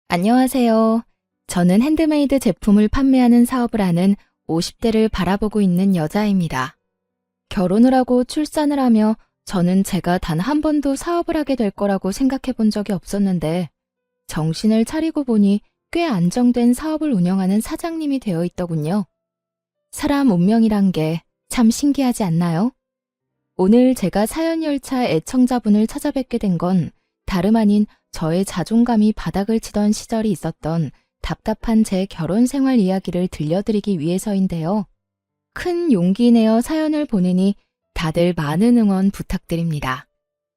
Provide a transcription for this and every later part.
안녕하세요. 저는 핸드메이드 제품을 판매하는 사업을 하는 50대를 바라보고 있는 여자입니다. 결혼을 하고 출산을 하며 저는 제가 단 한 번도 사업을 하게 될 거라고 생각해 본 적이 없었는데 정신을 차리고 보니 꽤 안정된 사업을 운영하는 사장님이 되어 있더군요. 사람 운명이란 게 참 신기하지 않나요? 오늘 제가 사연열차 애청자분을 찾아뵙게 된 건 다름 아닌 저의 자존감이 바닥을 치던 시절이 있었던 답답한 제 결혼 생활 이야기를 들려드리기 위해서인데요. 큰 용기 내어 사연을 보내니 다들 많은 응원 부탁드립니다.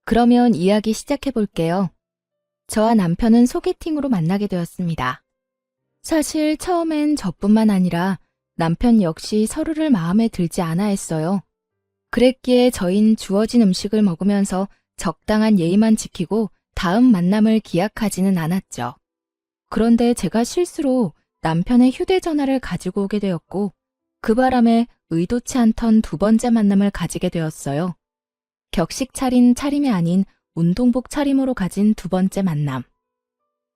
그러면 이야기 시작해 볼게요. 저와 남편은 소개팅으로 만나게 되었습니다. 사실 처음엔 저뿐만 아니라 남편 역시 서로를 마음에 들지 않아 했어요. 그랬기에 저흰 주어진 음식을 먹으면서 적당한 예의만 지키고 다음 만남을 기약하지는 않았죠. 그런데 제가 실수로 남편의 휴대전화를 가지고 오게 되었고 그 바람에 의도치 않던 두 번째 만남을 가지게 되었어요. 격식 차린 차림이 아닌 운동복 차림으로 가진 두 번째 만남.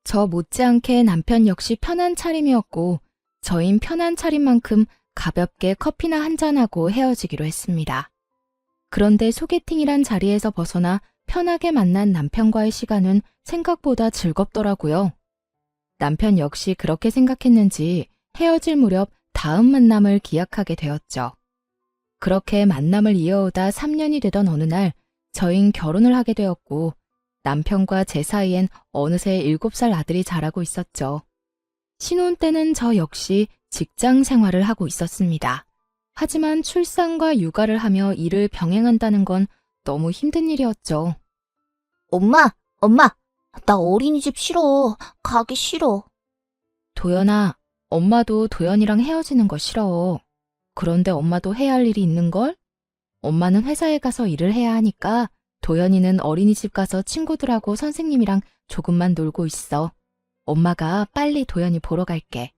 저 못지않게 남편 역시 편한 차림이었고 저흰 편한 차림만큼 가볍게 커피나 한잔하고 헤어지기로 했습니다. 그런데 소개팅이란 자리에서 벗어나 편하게 만난 남편과의 시간은 생각보다 즐겁더라고요. 남편 역시 그렇게 생각했는지 헤어질 무렵 다음 만남을 기약하게 되었죠. 그렇게 만남을 이어오다 3년이 되던 어느 날 저흰 결혼을 하게 되었고 남편과 제 사이엔 어느새 7살 아들이 자라고 있었죠. 신혼 때는 저 역시 직장 생활을 하고 있었습니다. 하지만 출산과 육아를 하며 일을 병행한다는 건 너무 힘든 일이었죠. 엄마, 나 어린이집 싫어. 가기 싫어. 도연아, 엄마도 도연이랑 헤어지는 거 싫어. 그런데 엄마도 해야 할 일이 있는걸? 엄마는 회사에 가서 일을 해야 하니까 도연이는 어린이집 가서 친구들하고 선생님이랑 조금만 놀고 있어. 엄마가 빨리 도연이 보러 갈게.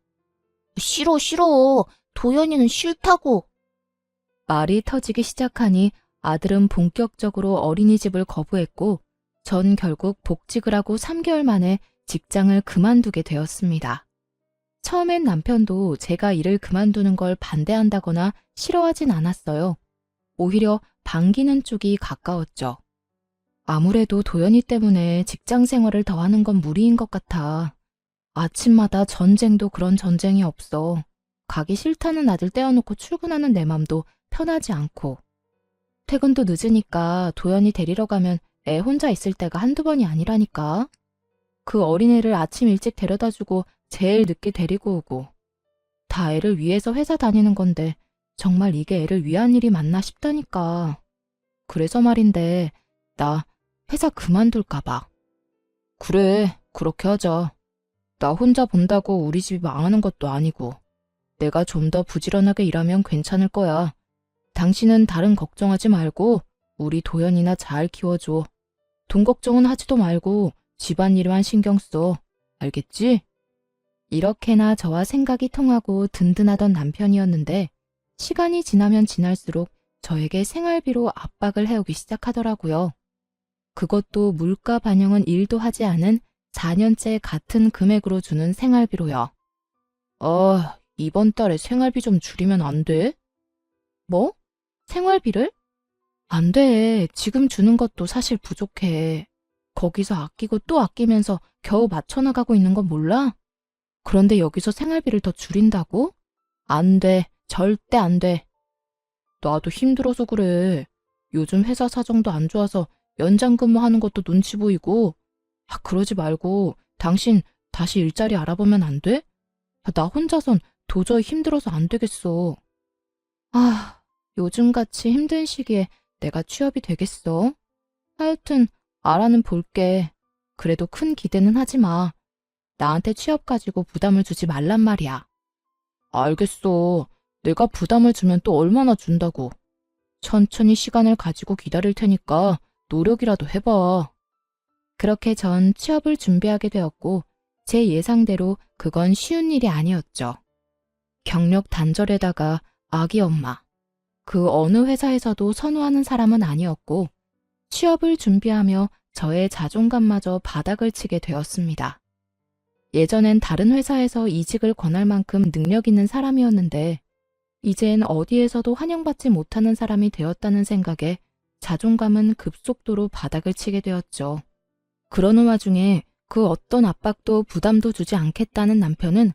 싫어. 도연이는 싫다고. 말이 터지기 시작하니 아들은 본격적으로 어린이집을 거부했고 전 결국 복직을 하고 3개월 만에 직장을 그만두게 되었습니다. 처음엔 남편도 제가 일을 그만두는 걸 반대한다거나 싫어하진 않았어요. 오히려 반기는 쪽이 가까웠죠. 아무래도 도연이 때문에 직장 생활을 더 하는 건 무리인 것 같아. 아침마다 전쟁도 그런 전쟁이 없어. 가기 싫다는 아들 떼어놓고 출근하는 내 맘도 편하지 않고. 퇴근도 늦으니까 도연이 데리러 가면 애 혼자 있을 때가 한두 번이 아니라니까. 그 어린애를 아침 일찍 데려다주고 제일 늦게 데리고 오고. 다 애를 위해서 회사 다니는 건데 정말 이게 애를 위한 일이 맞나 싶다니까. 그래서 말인데 나 회사 그만둘까 봐. 그래, 그렇게 하자. 나 혼자 본다고 우리 집이 망하는 것도 아니고. 내가 좀 더 부지런하게 일하면 괜찮을 거야. 당신은 다른 걱정하지 말고 우리 도연이나 잘 키워줘. 돈 걱정은 하지도 말고 집안일만 신경 써. 알겠지? 이렇게나 저와 생각이 통하고 든든하던 남편이었는데 시간이 지나면 지날수록 저에게 생활비로 압박을 해오기 시작하더라고요. 그것도 물가 반영은 1도 하지 않은 4년째 같은 금액으로 주는 생활비로요. 이번 달에 생활비 좀 줄이면 안 돼? 뭐? 생활비를? 안 돼. 지금 주는 것도 사실 부족해. 거기서 아끼고 또 아끼면서 겨우 맞춰나가고 있는 건 몰라? 그런데 여기서 생활비를 더 줄인다고? 안 돼. 절대 안 돼. 나도 힘들어서 그래. 요즘 회사 사정도 안 좋아서 연장 근무하는 것도 눈치 보이고. 그러지 말고 당신 다시 일자리 알아보면 안 돼? 나 혼자선 도저히 힘들어서 안 되겠어. 요즘같이 힘든 시기에 내가 취업이 되겠어? 하여튼 알아는 볼게. 그래도 큰 기대는 하지 마. 나한테 취업 가지고 부담을 주지 말란 말이야. 알겠어. 내가 부담을 주면 또 얼마나 준다고. 천천히 시간을 가지고 기다릴 테니까 노력이라도 해봐. 그렇게 전 취업을 준비하게 되었고 제 예상대로 그건 쉬운 일이 아니었죠. 경력 단절에다가 아기 엄마. 그 어느 회사에서도 선호하는 사람은 아니었고 취업을 준비하며 저의 자존감마저 바닥을 치게 되었습니다. 예전엔 다른 회사에서 이직을 권할 만큼 능력 있는 사람이었는데 이젠 어디에서도 환영받지 못하는 사람이 되었다는 생각에 자존감은 급속도로 바닥을 치게 되었죠. 그러는 와중에 그 어떤 압박도 부담도 주지 않겠다는 남편은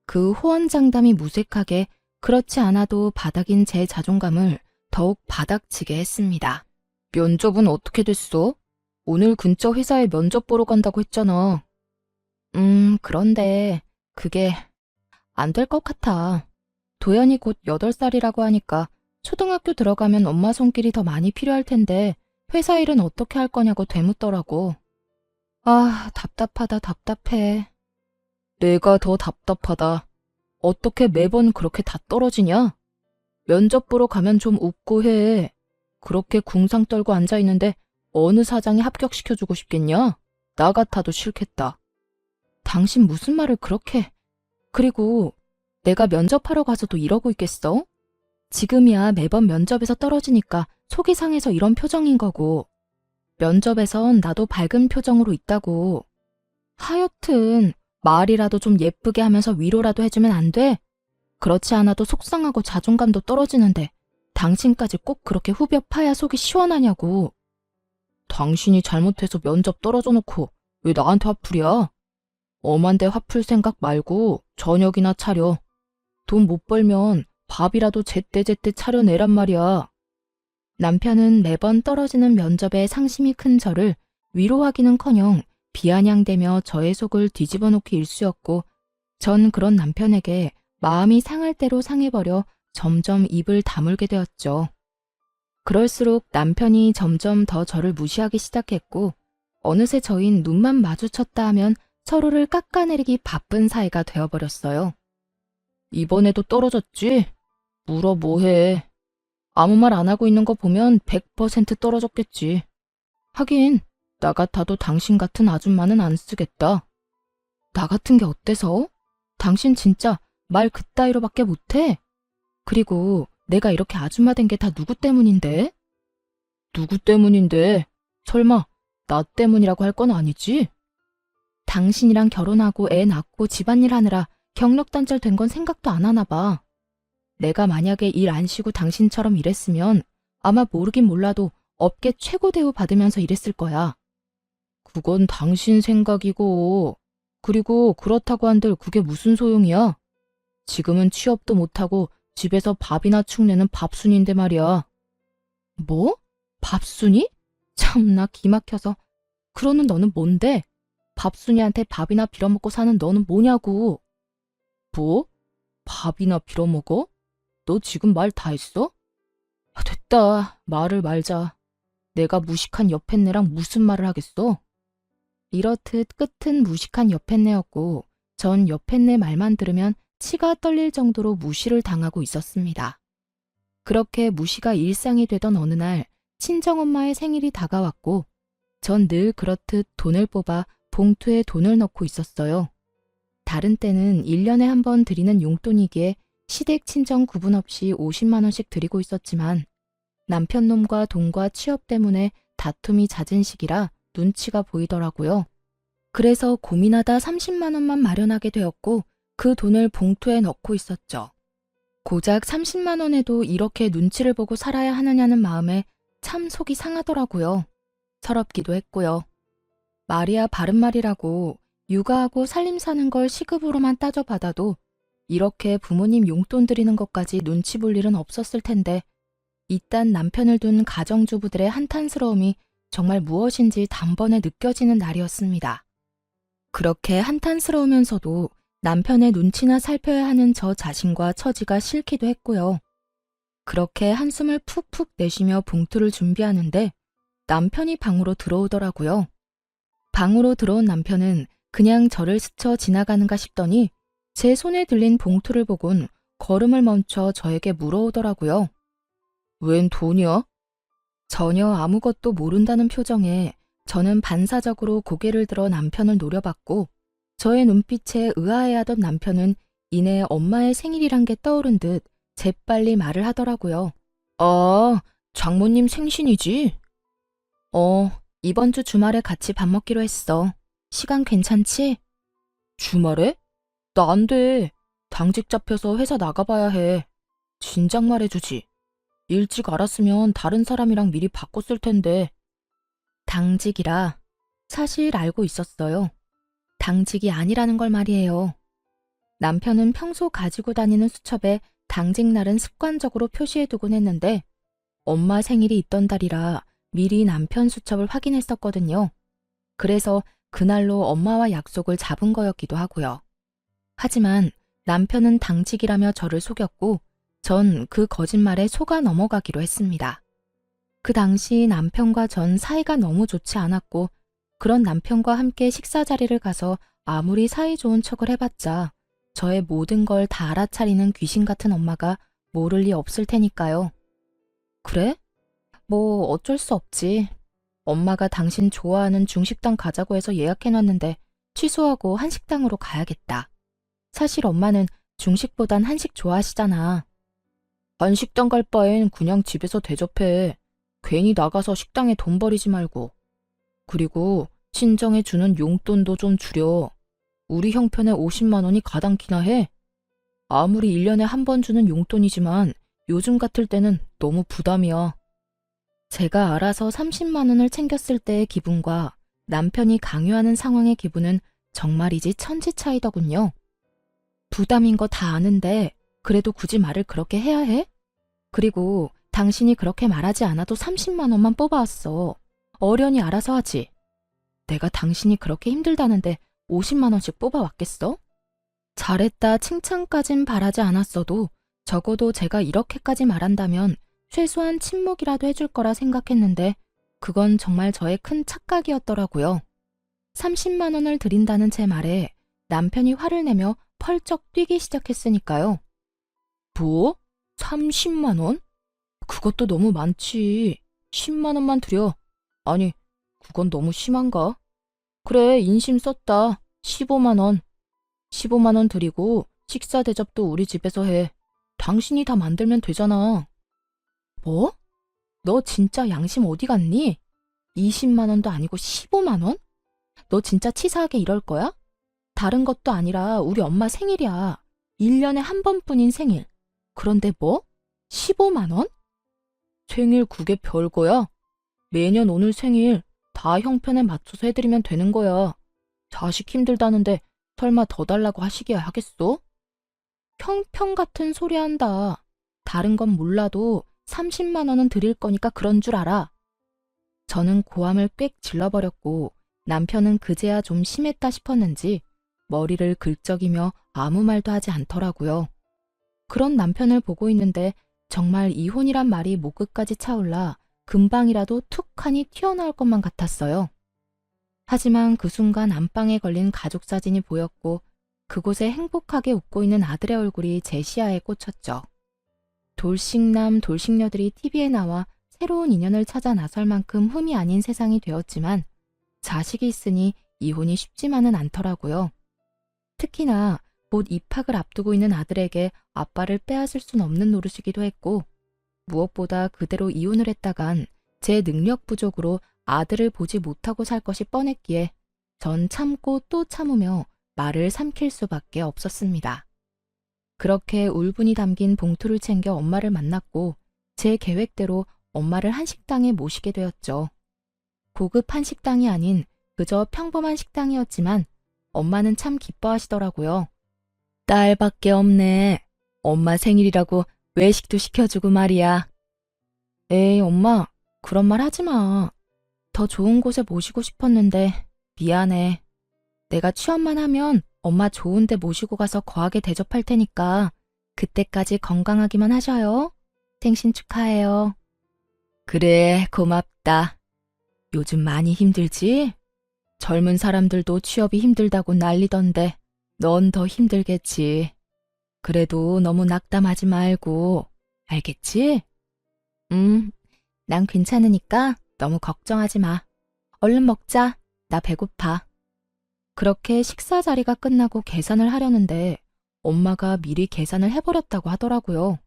그 호언장담이 무색하게 그렇지 않아도 바닥인 제 자존감을 더욱 바닥치게 했습니다. 면접은 어떻게 됐어? 오늘 근처 회사에 면접 보러 간다고 했잖아. 그런데 그게 안 될 것 같아. 도연이 곧 8살이라고 하니까 초등학교 들어가면 엄마 손길이 더 많이 필요할 텐데 회사 일은 어떻게 할 거냐고 되묻더라고. 아, 답답하다, 답답해. 내가 더 답답하다. 어떻게 매번 그렇게 다 떨어지냐? 면접 보러 가면 좀 웃고 해. 그렇게 궁상 떨고 앉아있는데 어느 사장이 합격시켜주고 싶겠냐? 나 같아도 싫겠다. 당신 무슨 말을 그렇게... 그리고 내가 면접하러 가서도 이러고 있겠어? 지금이야 매번 면접에서 떨어지니까 속이 상해서 이런 표정인 거고 면접에선 나도 밝은 표정으로 있다고. 하여튼 말이라도 좀 예쁘게 하면서 위로라도 해주면 안 돼? 그렇지 않아도 속상하고 자존감도 떨어지는데 당신까지 꼭 그렇게 후벼 파야 속이 시원하냐고. 당신이 잘못해서 면접 떨어져 놓고 왜 나한테 화풀이야? 엄한데 화풀 생각 말고 저녁이나 차려. 돈 못 벌면 밥이라도 제때제때 차려내란 말이야. 남편은 매번 떨어지는 면접에 상심이 큰 저를 위로하기는커녕 비아냥대며 저의 속을 뒤집어 놓기 일쑤였고 전 그런 남편에게 마음이 상할 대로 상해버려 점점 입을 다물게 되었죠. 그럴수록 남편이 점점 더 저를 무시하기 시작했고 어느새 저흰 눈만 마주쳤다 하면 서로를 깎아내리기 바쁜 사이가 되어버렸어요. 이번에도 떨어졌지? 물어 뭐해. 아무 말 안 하고 있는 거 보면 100% 떨어졌겠지. 하긴 나 같아도 당신 같은 아줌마는 안 쓰겠다. 나 같은 게 어때서? 당신 진짜 말 그따위로밖에 못해? 그리고 내가 이렇게 아줌마 된 게 다 누구 때문인데? 누구 때문인데? 설마 나 때문이라고 할 건 아니지? 당신이랑 결혼하고 애 낳고 집안일 하느라 경력 단절 된 건 생각도 안 하나 봐. 내가 만약에 일 안 쉬고 당신처럼 일했으면 아마 모르긴 몰라도 업계 최고 대우 받으면서 일했을 거야. 그건 당신 생각이고, 그리고 그렇다고 한들 그게 무슨 소용이야? 지금은 취업도 못하고 집에서 밥이나 축내는 밥순인데 말이야. 뭐? 밥순이? 참나 기막혀서. 그러는 너는 뭔데? 밥순이한테 밥이나 빌어먹고 사는 너는 뭐냐고. 뭐? 밥이나 빌어먹어? 너 지금 말 다 했어? 아, 됐다. 말을 말자. 내가 무식한 여팻네랑 무슨 말을 하겠어? 이렇듯 끝은 무식한 여팻네였고 전 여팻네 말만 들으면 치가 떨릴 정도로 무시를 당하고 있었습니다. 그렇게 무시가 일상이 되던 어느 날 친정엄마의 생일이 다가왔고 전 늘 그렇듯 돈을 뽑아 봉투에 돈을 넣고 있었어요. 다른 때는 1년에 한 번 드리는 용돈이기에 시댁 친정 구분 없이 50만 원씩 드리고 있었지만 남편 놈과 돈과 취업 때문에 다툼이 잦은 시기라 눈치가 보이더라고요. 그래서 고민하다 30만 원만 마련하게 되었고 그 돈을 봉투에 넣고 있었죠. 고작 30만 원에도 이렇게 눈치를 보고 살아야 하느냐는 마음에 참 속이 상하더라고요. 서럽기도 했고요. 말이야 바른 말이라고 육아하고 살림 사는 걸 시급으로만 따져받아도 이렇게 부모님 용돈 드리는 것까지 눈치 볼 일은 없었을 텐데 이딴 남편을 둔 가정주부들의 한탄스러움이 정말 무엇인지 단번에 느껴지는 날이었습니다. 그렇게 한탄스러우면서도 남편의 눈치나 살펴야 하는 저 자신과 처지가 싫기도 했고요. 그렇게 한숨을 푹푹 내쉬며 봉투를 준비하는데 남편이 방으로 들어오더라고요. 방으로 들어온 남편은 그냥 저를 스쳐 지나가는가 싶더니 제 손에 들린 봉투를 보곤 걸음을 멈춰 저에게 물어오더라고요. 웬 돈이야? 전혀 아무것도 모른다는 표정에 저는 반사적으로 고개를 들어 남편을 노려봤고 저의 눈빛에 의아해하던 남편은 이내 엄마의 생일이란 게 떠오른 듯 재빨리 말을 하더라고요. 아, 장모님 생신이지? 이번 주 주말에 같이 밥 먹기로 했어. 시간 괜찮지? 주말에? 나 안 돼. 당직 잡혀서 회사 나가봐야 해. 진작 말해주지. 일찍 알았으면 다른 사람이랑 미리 바꿨을 텐데. 당직이라 사실 알고 있었어요. 당직이 아니라는 걸 말이에요. 남편은 평소 가지고 다니는 수첩에 당직 날은 습관적으로 표시해두곤 했는데 엄마 생일이 있던 달이라 미리 남편 수첩을 확인했었거든요. 그래서 그날로 엄마와 약속을 잡은 거였기도 하고요. 하지만 남편은 당직이라며 저를 속였고 전 그 거짓말에 속아 넘어가기로 했습니다. 그 당시 남편과 전 사이가 너무 좋지 않았고 그런 남편과 함께 식사 자리를 가서 아무리 사이 좋은 척을 해봤자 저의 모든 걸 다 알아차리는 귀신 같은 엄마가 모를 리 없을 테니까요. 그래? 뭐 어쩔 수 없지. 엄마가 당신 좋아하는 중식당 가자고 해서 예약해놨는데 취소하고 한식당으로 가야겠다. 사실 엄마는 중식보단 한식 좋아하시잖아. 한식당 갈 바엔 그냥 집에서 대접해. 괜히 나가서 식당에 돈 버리지 말고. 그리고 친정에 주는 용돈도 좀 줄여. 우리 형편에 50만 원이 가당키나 해. 아무리 1년에 한 번 주는 용돈이지만 요즘 같을 때는 너무 부담이야. 제가 알아서 30만 원을 챙겼을 때의 기분과 남편이 강요하는 상황의 기분은 정말이지 천지 차이더군요. 부담인 거 다 아는데 그래도 굳이 말을 그렇게 해야 해? 그리고 당신이 그렇게 말하지 않아도 30만 원만 뽑아왔어. 어련히 알아서 하지. 내가 당신이 그렇게 힘들다는데 50만 원씩 뽑아왔겠어? 잘했다 칭찬까진 바라지 않았어도 적어도 제가 이렇게까지 말한다면 최소한 침묵이라도 해줄 거라 생각했는데 그건 정말 저의 큰 착각이었더라고요. 30만 원을 드린다는 제 말에 남편이 화를 내며 펄쩍 뛰기 시작했으니까요. 뭐? 30만 원? 그것도 너무 많지. 10만 원만 드려. 아니, 그건 너무 심한가? 그래, 인심 썼다. 15만 원. 15만 원 드리고 식사 대접도 우리 집에서 해. 당신이 다 만들면 되잖아. 뭐? 너 진짜 양심 어디 갔니? 20만 원도 아니고 15만 원? 너 진짜 치사하게 이럴 거야? 다른 것도 아니라 우리 엄마 생일이야. 1년에 한 번뿐인 생일. 그런데 뭐? 15만 원? 생일 그게 별거야? 매년 오늘 생일 다 형편에 맞춰서 해드리면 되는 거야. 자식 힘들다는데 설마 더 달라고 하시기야 하겠어? 형편 같은 소리 한다. 다른 건 몰라도 30만 원은 드릴 거니까 그런 줄 알아. 저는 고함을 꽥 질러버렸고 남편은 그제야 좀 심했다 싶었는지 머리를 긁적이며 아무 말도 하지 않더라고요. 그런 남편을 보고 있는데 정말 이혼이란 말이 목끝까지 차올라 금방이라도 툭하니 튀어나올 것만 같았어요. 하지만 그 순간 안방에 걸린 가족 사진이 보였고 그곳에 행복하게 웃고 있는 아들의 얼굴이 제 시야에 꽂혔죠. 돌싱남 돌싱녀들이 TV에 나와 새로운 인연을 찾아 나설 만큼 흠이 아닌 세상이 되었지만 자식이 있으니 이혼이 쉽지만은 않더라고요. 특히나 곧 입학을 앞두고 있는 아들에게 아빠를 빼앗을 순 없는 노릇이기도 했고 무엇보다 그대로 이혼을 했다간 제 능력 부족으로 아들을 보지 못하고 살 것이 뻔했기에 전 참고 또 참으며 말을 삼킬 수밖에 없었습니다. 그렇게 울분이 담긴 봉투를 챙겨 엄마를 만났고 제 계획대로 엄마를 한식당에 모시게 되었죠. 고급 한식당이 아닌 그저 평범한 식당이었지만 엄마는 참 기뻐하시더라고요. 딸밖에 없네. 엄마 생일이라고 외식도 시켜주고 말이야. 에이, 엄마, 그런 말 하지 마. 더 좋은 곳에 모시고 싶었는데 미안해. 내가 취업만 하면 엄마 좋은 데 모시고 가서 거하게 대접할 테니까 그때까지 건강하기만 하셔요. 생신 축하해요. 그래, 고맙다. 요즘 많이 힘들지? 젊은 사람들도 취업이 힘들다고 난리던데 넌 더 힘들겠지. 그래도 너무 낙담하지 말고, 알겠지? 난 괜찮으니까 너무 걱정하지 마. 얼른 먹자. 나 배고파. 그렇게 식사 자리가 끝나고 계산을 하려는데 엄마가 미리 계산을 해버렸다고 하더라고요.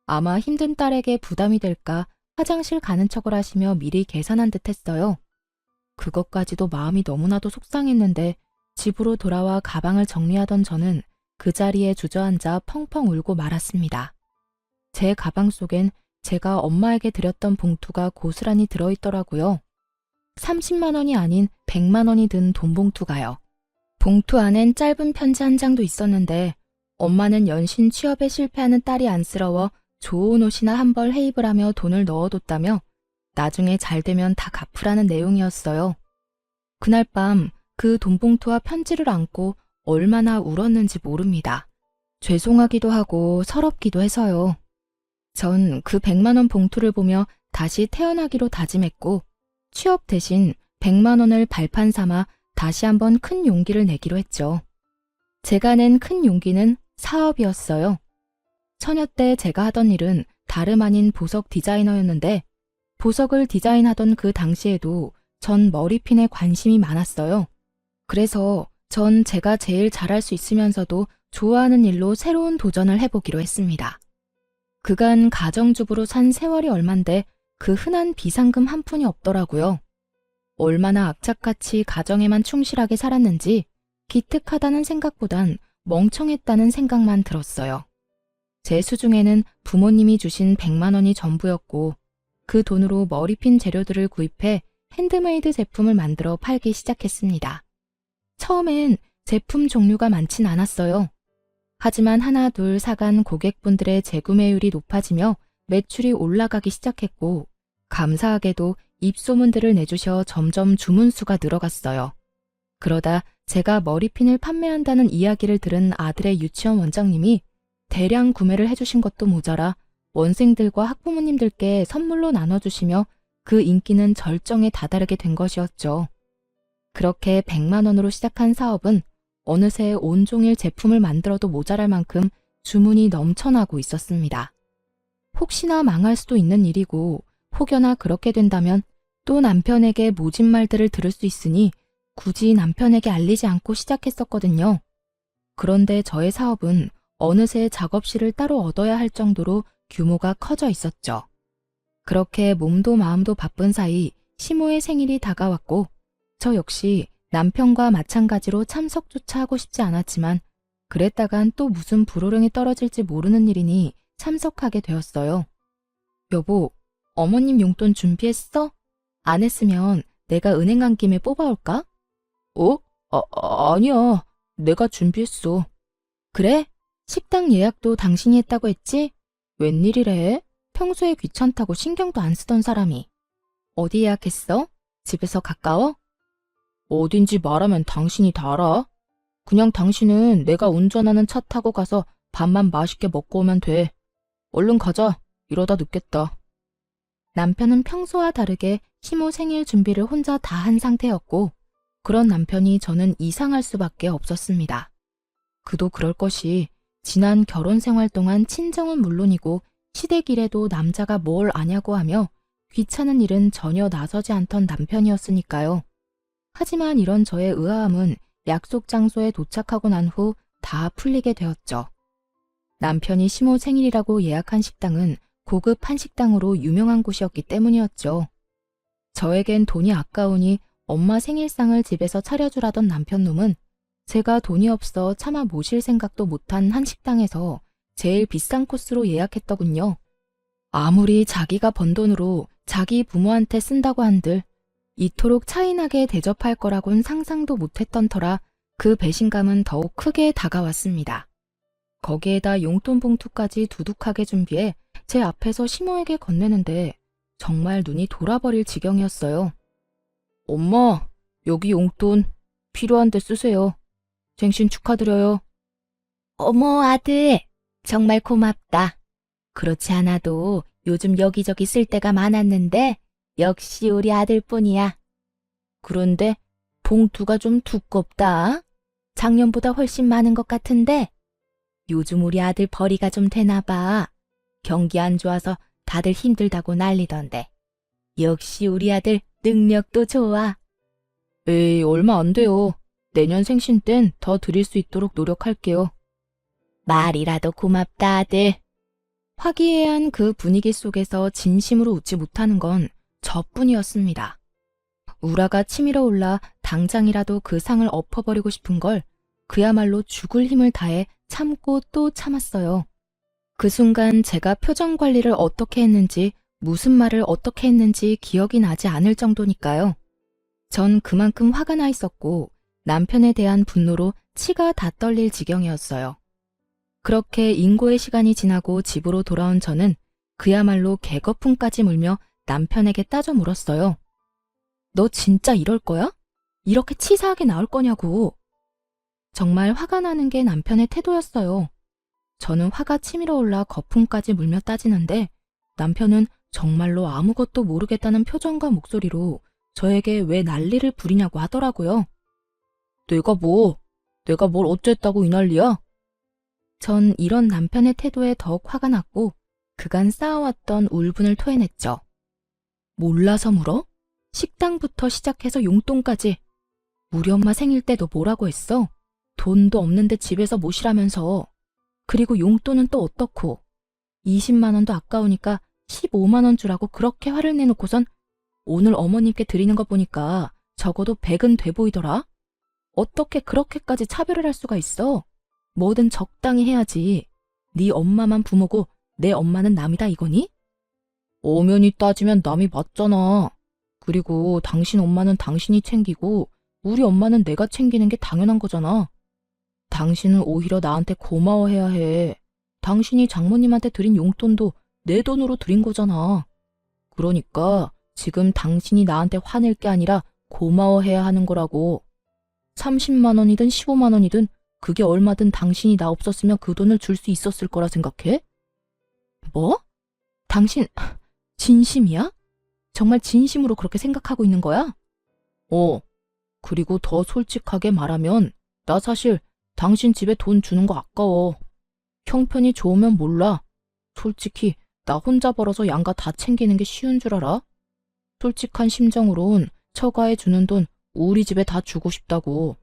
아마 힘든 딸에게 부담이 될까 화장실 가는 척을 하시며 미리 계산한 듯 했어요. 그것까지도 마음이 너무나도 속상했는데 집으로 돌아와 가방을 정리하던 저는 그 자리에 주저앉아 펑펑 울고 말았습니다. 제 가방 속엔 제가 엄마에게 드렸던 봉투가 고스란히 들어있더라고요. 30만 원이 아닌 100만 원이 든 돈 봉투가요. 봉투 안엔 짧은 편지 한 장도 있었는데 엄마는 연신 취업에 실패하는 딸이 안쓰러워 좋은 옷이나 한 벌 해입을 하며 돈을 넣어뒀다며 나중에 잘 되면 다 갚으라는 내용이었어요. 그날 밤 그 돈 봉투와 편지를 안고 얼마나 울었는지 모릅니다. 죄송하기도 하고 서럽기도 해서요. 전 그 100만 원 봉투를 보며 다시 태어나기로 다짐했고 취업 대신 100만 원을 발판 삼아 다시 한번 큰 용기를 내기로 했죠. 제가 낸 큰 용기는 사업이었어요. 처녀 때 제가 하던 일은 다름 아닌 보석 디자이너였는데 보석을 디자인하던 그 당시에도 전 머리핀에 관심이 많았어요. 그래서 전 제가 제일 잘할 수 있으면서도 좋아하는 일로 새로운 도전을 해보기로 했습니다. 그간 가정주부로 산 세월이 얼만데 그 흔한 비상금 한 푼이 없더라고요. 얼마나 악착같이 가정에만 충실하게 살았는지 기특하다는 생각보단 멍청했다는 생각만 들었어요. 제 수중에는 부모님이 주신 100만 원이 전부였고 그 돈으로 머리핀 재료들을 구입해 핸드메이드 제품을 만들어 팔기 시작했습니다. 처음엔 제품 종류가 많진 않았어요. 하지만 하나 둘 사간 고객분들의 재구매율이 높아지며 매출이 올라가기 시작했고 감사하게도 입소문들을 내주셔 점점 주문수가 늘어갔어요. 그러다 제가 머리핀을 판매한다는 이야기를 들은 아들의 유치원 원장님이 대량 구매를 해주신 것도 모자라 원생들과 학부모님들께 선물로 나눠주시며 그 인기는 절정에 다다르게 된 것이었죠. 그렇게 100만 원으로 시작한 사업은 어느새 온종일 제품을 만들어도 모자랄 만큼 주문이 넘쳐나고 있었습니다. 혹시나 망할 수도 있는 일이고 혹여나 그렇게 된다면 또 남편에게 모진 말들을 들을 수 있으니 굳이 남편에게 알리지 않고 시작했었거든요. 그런데 저의 사업은 어느새 작업실을 따로 얻어야 할 정도로 규모가 커져 있었죠. 그렇게 몸도 마음도 바쁜 사이 시모의 생일이 다가왔고 저 역시 남편과 마찬가지로 참석조차 하고 싶지 않았지만 그랬다간 또 무슨 불호령이 떨어질지 모르는 일이니 참석하게 되었어요. 여보, 어머님 용돈 준비했어? 안 했으면 내가 은행 간 김에 뽑아올까? 아니야. 내가 준비했어. 그래? 식당 예약도 당신이 했다고 했지? 웬일이래? 평소에 귀찮다고 신경도 안 쓰던 사람이. 어디 예약했어? 집에서 가까워? 어딘지 말하면 당신이 다 알아. 그냥 당신은 내가 운전하는 차 타고 가서 밥만 맛있게 먹고 오면 돼. 얼른 가자. 이러다 늦겠다. 남편은 평소와 다르게 시모 생일 준비를 혼자 다 한 상태였고 그런 남편이 저는 이상할 수밖에 없었습니다. 그도 그럴 것이 지난 결혼 생활 동안 친정은 물론이고 시댁 일에도 남자가 뭘 아냐고 하며 귀찮은 일은 전혀 나서지 않던 남편이었으니까요. 하지만 이런 저의 의아함은 약속 장소에 도착하고 난 후 다 풀리게 되었죠. 남편이 시모 생일이라고 예약한 식당은 고급 한식당으로 유명한 곳이었기 때문이었죠. 저에겐 돈이 아까우니 엄마 생일상을 집에서 차려주라던 남편놈은 제가 돈이 없어 차마 모실 생각도 못한 한식당에서 제일 비싼 코스로 예약했더군요. 아무리 자기가 번 돈으로 자기 부모한테 쓴다고 한들 이토록 차이나게 대접할 거라곤 상상도 못했던 터라 그 배신감은 더욱 크게 다가왔습니다. 거기에다 용돈 봉투까지 두둑하게 준비해 제 앞에서 시모에게 건네는데 정말 눈이 돌아버릴 지경이었어요. 엄마, 여기 용돈 필요한데 쓰세요. 생신 축하드려요. 어머, 아들. 정말 고맙다. 그렇지 않아도 요즘 여기저기 쓸 데가 많았는데 역시 우리 아들뿐이야. 그런데 봉투가 좀 두껍다. 작년보다 훨씬 많은 것 같은데 요즘 우리 아들 벌이가 좀 되나 봐. 경기 안 좋아서 다들 힘들다고 난리던데. 역시 우리 아들 능력도 좋아. 에이, 얼마 안 돼요. 내년 생신 땐 더 드릴 수 있도록 노력할게요. 말이라도 고맙다, 아들. 화기애애한 그 분위기 속에서 진심으로 웃지 못하는 건 저뿐이었습니다. 우라가 치밀어 올라 당장이라도 그 상을 엎어버리고 싶은 걸 그야말로 죽을 힘을 다해 참고 또 참았어요. 그 순간 제가 표정 관리를 어떻게 했는지, 무슨 말을 어떻게 했는지 기억이 나지 않을 정도니까요. 전 그만큼 화가 나 있었고 남편에 대한 분노로 치가 다 떨릴 지경이었어요. 그렇게 인고의 시간이 지나고 집으로 돌아온 저는 그야말로 개거품까지 물며 남편에게 따져 물었어요. 너 진짜 이럴 거야? 이렇게 치사하게 나올 거냐고. 정말 화가 나는 게 남편의 태도였어요. 저는 화가 치밀어 올라 거품까지 물며 따지는데 남편은 정말로 아무것도 모르겠다는 표정과 목소리로 저에게 왜 난리를 부리냐고 하더라고요. 내가 뭘 어쨌다고 이 난리야? 전 이런 남편의 태도에 더욱 화가 났고 그간 쌓아왔던 울분을 토해냈죠. 몰라서 물어? 식당부터 시작해서 용돈까지. 우리 엄마 생일 때 너 뭐라고 했어? 돈도 없는데 집에서 모시라면서. 그리고 용돈은 또 어떻고. 20만 원도 아까우니까 15만 원 주라고 그렇게 화를 내놓고선 오늘 어머님께 드리는 거 보니까 적어도 100은 돼 보이더라. 어떻게 그렇게까지 차별을 할 수가 있어? 뭐든 적당히 해야지. 네 엄마만 부모고 내 엄마는 남이다 이거니? 엄연히 따지면 남이 맞잖아. 그리고 당신 엄마는 당신이 챙기고 우리 엄마는 내가 챙기는 게 당연한 거잖아. 당신은 오히려 나한테 고마워해야 해. 당신이 장모님한테 드린 용돈도 내 돈으로 드린 거잖아. 그러니까 지금 당신이 나한테 화낼 게 아니라 고마워해야 하는 거라고. 30만 원이든 15만 원이든 그게 얼마든 당신이 나 없었으면 그 돈을 줄 수 있었을 거라 생각해? 뭐? 당신 진심이야? 정말 진심으로 그렇게 생각하고 있는 거야? 그리고 더 솔직하게 말하면 나 사실 당신 집에 돈 주는 거 아까워. 형편이 좋으면 몰라. 솔직히 나 혼자 벌어서 양가 다 챙기는 게 쉬운 줄 알아? 솔직한 심정으론 처가에 주는 돈 우리 집에 다 주고 싶다고.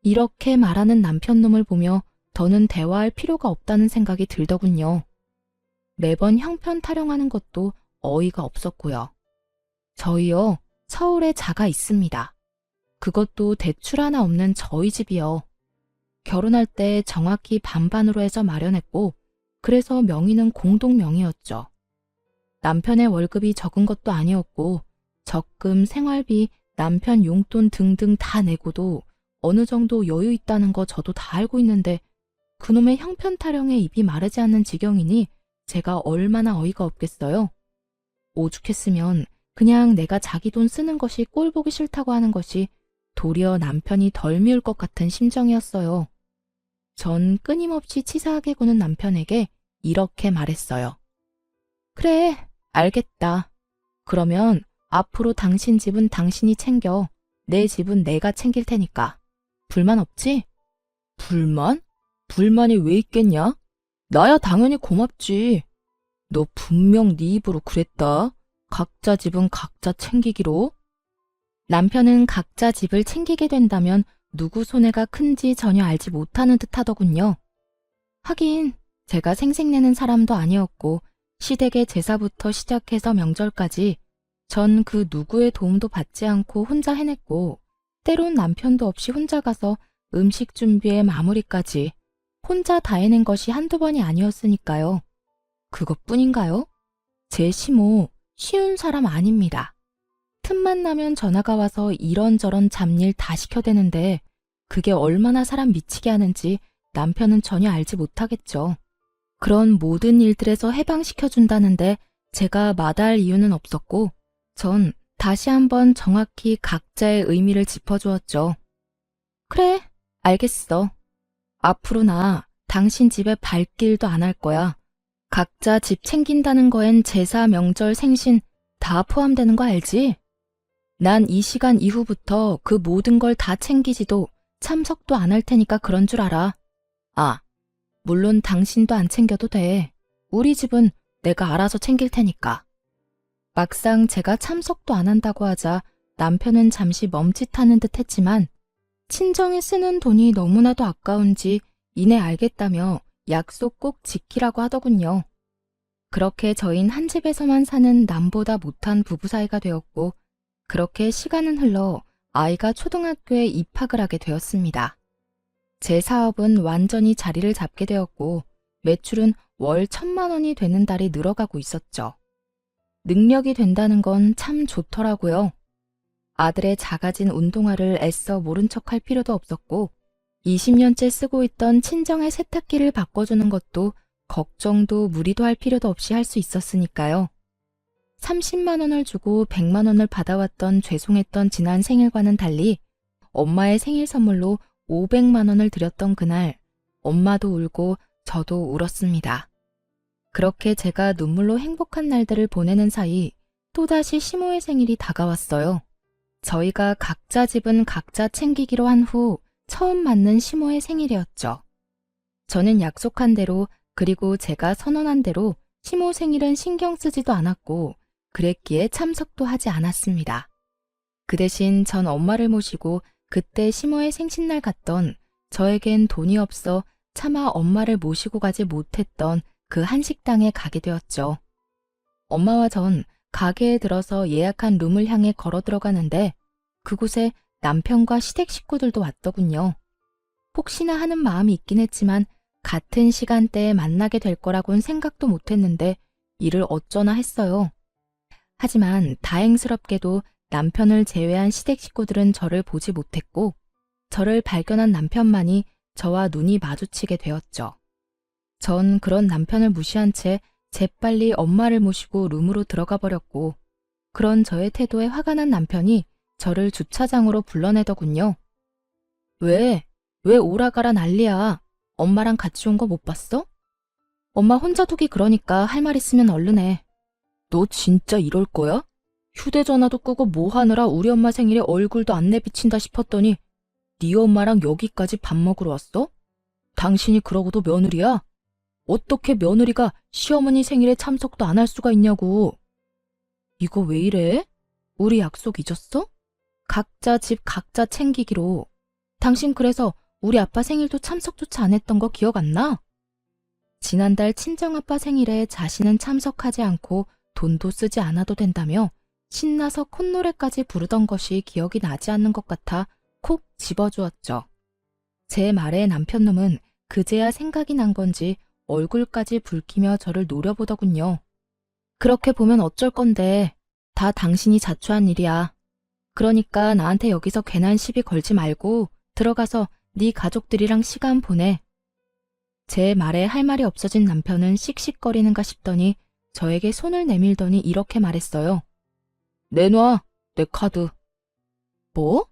이렇게 말하는 남편 놈을 보며 더는 대화할 필요가 없다는 생각이 들더군요. 매번 형편 타령하는 것도 어이가 없었고요. 저희요, 서울에 자가 있습니다. 그것도 대출 하나 없는 저희 집이요. 결혼할 때 정확히 반반으로 해서 마련했고, 그래서 명의는 공동 명의였죠. 남편의 월급이 적은 것도 아니었고, 적금, 생활비, 남편 용돈 등등 다 내고도 어느 정도 여유 있다는 거 저도 다 알고 있는데 그놈의 형편 타령에 입이 마르지 않는 지경이니 제가 얼마나 어이가 없겠어요. 오죽했으면 그냥 내가 자기 돈 쓰는 것이 꼴 보기 싫다고 하는 것이 도리어 남편이 덜 미울 것 같은 심정이었어요. 전 끊임없이 치사하게 구는 남편에게 이렇게 말했어요. 그래, 알겠다. 그러면 앞으로 당신 집은 당신이 챙겨. 내 집은 내가 챙길 테니까. 불만 없지? 불만? 불만이 왜 있겠냐? 나야 당연히 고맙지. 너 분명 네 입으로 그랬다. 각자 집은 각자 챙기기로. 남편은 각자 집을 챙기게 된다면 누구 손해가 큰지 전혀 알지 못하는 듯 하더군요. 하긴 제가 생색내는 사람도 아니었고 시댁의 제사부터 시작해서 명절까지 전 그 누구의 도움도 받지 않고 혼자 해냈고 때론 남편도 없이 혼자 가서 음식 준비에 마무리까지 혼자 다 해낸 것이 한두 번이 아니었으니까요. 그것뿐인가요? 제 시모 쉬운 사람 아닙니다. 틈만 나면 전화가 와서 이런저런 잡일 다 시켜대는데 그게 얼마나 사람 미치게 하는지 남편은 전혀 알지 못하겠죠. 그런 모든 일들에서 해방시켜준다는데 제가 마다할 이유는 없었고 전 다시 한번 정확히 각자의 의미를 짚어주었죠. 그래, 알겠어. 앞으로 나 당신 집에 발길도 안 할 거야. 각자 집 챙긴다는 거엔 제사, 명절, 생신 다 포함되는 거 알지? 난 이 시간 이후부터 그 모든 걸 다 챙기지도 참석도 안 할 테니까 그런 줄 알아. 아, 물론 당신도 안 챙겨도 돼. 우리 집은 내가 알아서 챙길 테니까. 막상 제가 참석도 안 한다고 하자 남편은 잠시 멈칫하는 듯 했지만 친정에 쓰는 돈이 너무나도 아까운지 이내 알겠다며 약속 꼭 지키라고 하더군요. 그렇게 저흰 한 집에서만 사는 남보다 못한 부부 사이가 되었고 그렇게 시간은 흘러 아이가 초등학교에 입학을 하게 되었습니다. 제 사업은 완전히 자리를 잡게 되었고 매출은 월 1,000만 원이 되는 달이 늘어가고 있었죠. 능력이 된다는 건 참 좋더라고요. 아들의 작아진 운동화를 애써 모른 척할 필요도 없었고 20년째 쓰고 있던 친정의 세탁기를 바꿔주는 것도 걱정도 무리도 할 필요도 없이 할 수 있었으니까요. 30만 원을 주고 100만 원을 받아왔던 죄송했던 지난 생일과는 달리 엄마의 생일 선물로 500만 원을 드렸던 그날 엄마도 울고 저도 울었습니다. 그렇게 제가 눈물로 행복한 날들을 보내는 사이 또다시 시모의 생일이 다가왔어요. 저희가 각자 집은 각자 챙기기로 한 후 처음 맞는 시모의 생일이었죠. 저는 약속한 대로 그리고 제가 선언한 대로 시모 생일은 신경 쓰지도 않았고 그랬기에 참석도 하지 않았습니다. 그 대신 전 엄마를 모시고 그때 시모의 생신날 갔던 저에겐 돈이 없어 차마 엄마를 모시고 가지 못했던 그 한식당에 가게 되었죠. 엄마와 전 가게에 들어서 예약한 룸을 향해 걸어 들어가는데 그곳에 남편과 시댁 식구들도 왔더군요. 혹시나 하는 마음이 있긴 했지만 같은 시간대에 만나게 될 거라고는 생각도 못했는데 이를 어쩌나 했어요. 하지만 다행스럽게도 남편을 제외한 시댁 식구들은 저를 보지 못했고 저를 발견한 남편만이 저와 눈이 마주치게 되었죠. 전 그런 남편을 무시한 채 재빨리 엄마를 모시고 룸으로 들어가 버렸고 그런 저의 태도에 화가 난 남편이 저를 주차장으로 불러내더군요. 왜 오라가라 난리야. 엄마랑 같이 온 거 못 봤어? 엄마 혼자 두기 그러니까 할 말 있으면 얼른 해. 너 진짜 이럴 거야? 휴대전화도 끄고 뭐 하느라 우리 엄마 생일에 얼굴도 안 내비친다 싶었더니 네 엄마랑 여기까지 밥 먹으러 왔어? 당신이 그러고도 며느리야? 어떻게 며느리가 시어머니 생일에 참석도 안 할 수가 있냐고. 이거 왜 이래? 우리 약속 잊었어? 각자 집 각자 챙기기로. 당신 그래서 우리 아빠 생일도 참석조차 안 했던 거 기억 안 나? 지난달 친정아빠 생일에 자신은 참석하지 않고 돈도 쓰지 않아도 된다며 신나서 콧노래까지 부르던 것이 기억이 나지 않는 것 같아 콕 집어주었죠. 제 말에 남편놈은 그제야 생각이 난 건지 얼굴까지 붉히며 저를 노려보더군요. 그렇게 보면 어쩔 건데 다 당신이 자초한 일이야. 그러니까 나한테 여기서 괜한 시비 걸지 말고 들어가서 네 가족들이랑 시간 보내. 제 말에 할 말이 없어진 남편은 씩씩거리는가 싶더니 저에게 손을 내밀더니 이렇게 말했어요. 내놔, 내 카드. 뭐?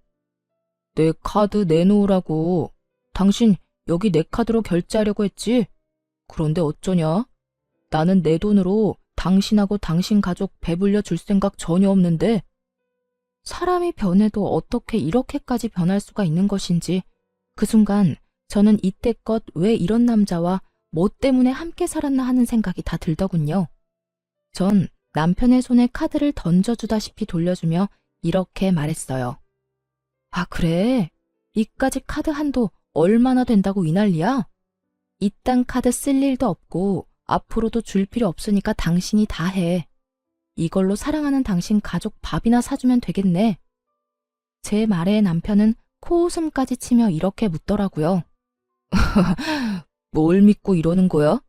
내 카드 내놓으라고. 당신 여기 내 카드로 결제하려고 했지? 그런데 어쩌냐? 나는 내 돈으로 당신하고 당신 가족 배불려 줄 생각 전혀 없는데. 사람이 변해도 어떻게 이렇게까지 변할 수가 있는 것인지 그 순간 저는 이때껏 왜 이런 남자와 뭐 때문에 함께 살았나 하는 생각이 다 들더군요. 전 남편의 손에 카드를 던져주다시피 돌려주며 이렇게 말했어요. 아, 그래? 이까지 카드 한도 얼마나 된다고 이 난리야? 이딴 카드 쓸 일도 없고 앞으로도 줄 필요 없으니까 당신이 다 해. 이걸로 사랑하는 당신 가족 밥이나 사주면 되겠네. 제 말에 남편은 코웃음까지 치며 이렇게 묻더라고요. 뭘 믿고 이러는 거야?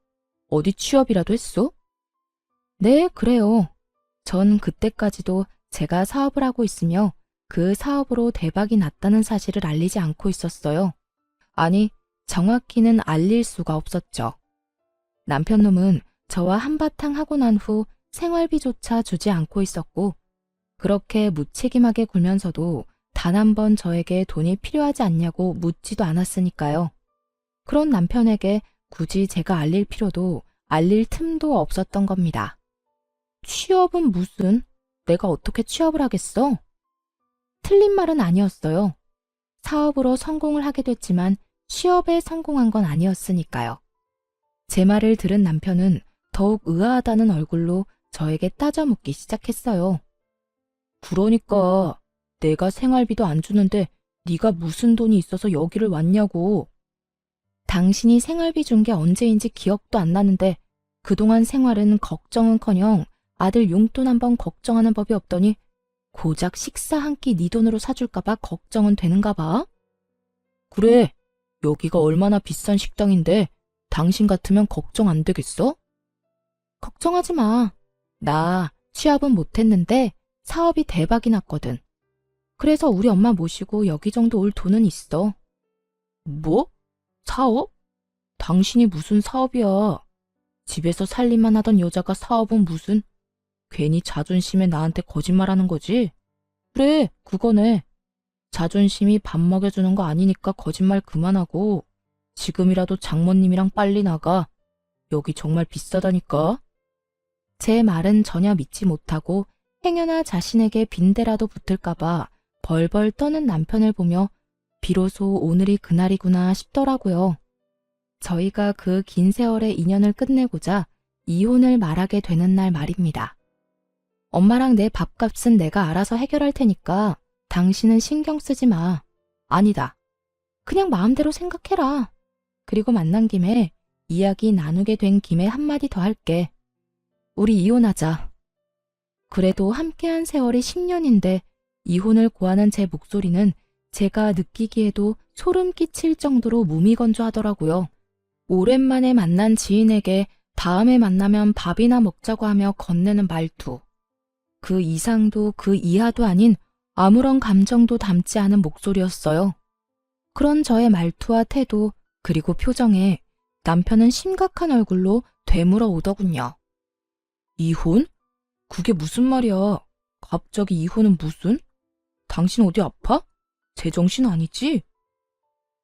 어디 취업이라도 했어? 네, 그래요. 전 그때까지도 제가 사업을 하고 있으며 그 사업으로 대박이 났다는 사실을 알리지 않고 있었어요. 아니, 정확히는 알릴 수가 없었죠. 남편놈은 저와 한바탕 하고 난 후 생활비조차 주지 않고 있었고 그렇게 무책임하게 굴면서도 단 한 번 저에게 돈이 필요하지 않냐고 묻지도 않았으니까요. 그런 남편에게 굳이 제가 알릴 필요도 알릴 틈도 없었던 겁니다. 취업은 무슨? 내가 어떻게 취업을 하겠어? 틀린 말은 아니었어요. 사업으로 성공을 하게 됐지만 취업에 성공한 건 아니었으니까요. 제 말을 들은 남편은 더욱 의아하다는 얼굴로 저에게 따져 묻기 시작했어요. 그러니까 내가 생활비도 안 주는데 네가 무슨 돈이 있어서 여기를 왔냐고. 당신이 생활비 준 게 언제인지 기억도 안 나는데 그동안 생활은 걱정은커녕 아들 용돈 한번 걱정하는 법이 없더니 고작 식사 한 끼 네 돈으로 사줄까봐 걱정은 되는가 봐. 그래, 여기가 얼마나 비싼 식당인데 당신 같으면 걱정 안 되겠어? 걱정하지 마. 나 취업은 못했는데 사업이 대박이 났거든. 그래서 우리 엄마 모시고 여기 정도 올 돈은 있어. 뭐? 사업? 당신이 무슨 사업이야? 집에서 살림만 하던 여자가 사업은 무슨? 괜히 자존심에 나한테 거짓말하는 거지? 그래, 그거네. 자존심이 밥 먹여주는 거 아니니까 거짓말 그만하고 지금이라도 장모님이랑 빨리 나가. 여기 정말 비싸다니까. 제 말은 전혀 믿지 못하고 행여나 자신에게 빈대라도 붙을까봐 벌벌 떠는 남편을 보며 비로소 오늘이 그날이구나 싶더라고요. 저희가 그 긴 세월의 인연을 끝내고자 이혼을 말하게 되는 날 말입니다. 엄마랑 내 밥값은 내가 알아서 해결할 테니까 당신은 신경 쓰지 마. 아니다. 그냥 마음대로 생각해라. 그리고 만난 김에 이야기 나누게 된 김에 한마디 더 할게. 우리 이혼하자. 그래도 함께한 세월이 10년인데 이혼을 고하는 제 목소리는 제가 느끼기에도 소름 끼칠 정도로 무미건조하더라고요. 오랜만에 만난 지인에게 다음에 만나면 밥이나 먹자고 하며 건네는 말투. 그 이상도 그 이하도 아닌 아무런 감정도 담지 않은 목소리였어요. 그런 저의 말투와 태도 그리고 표정에 남편은 심각한 얼굴로 되물어 오더군요. 이혼? 그게 무슨 말이야? 갑자기 이혼은 무슨? 당신 어디 아파? 제정신 아니지?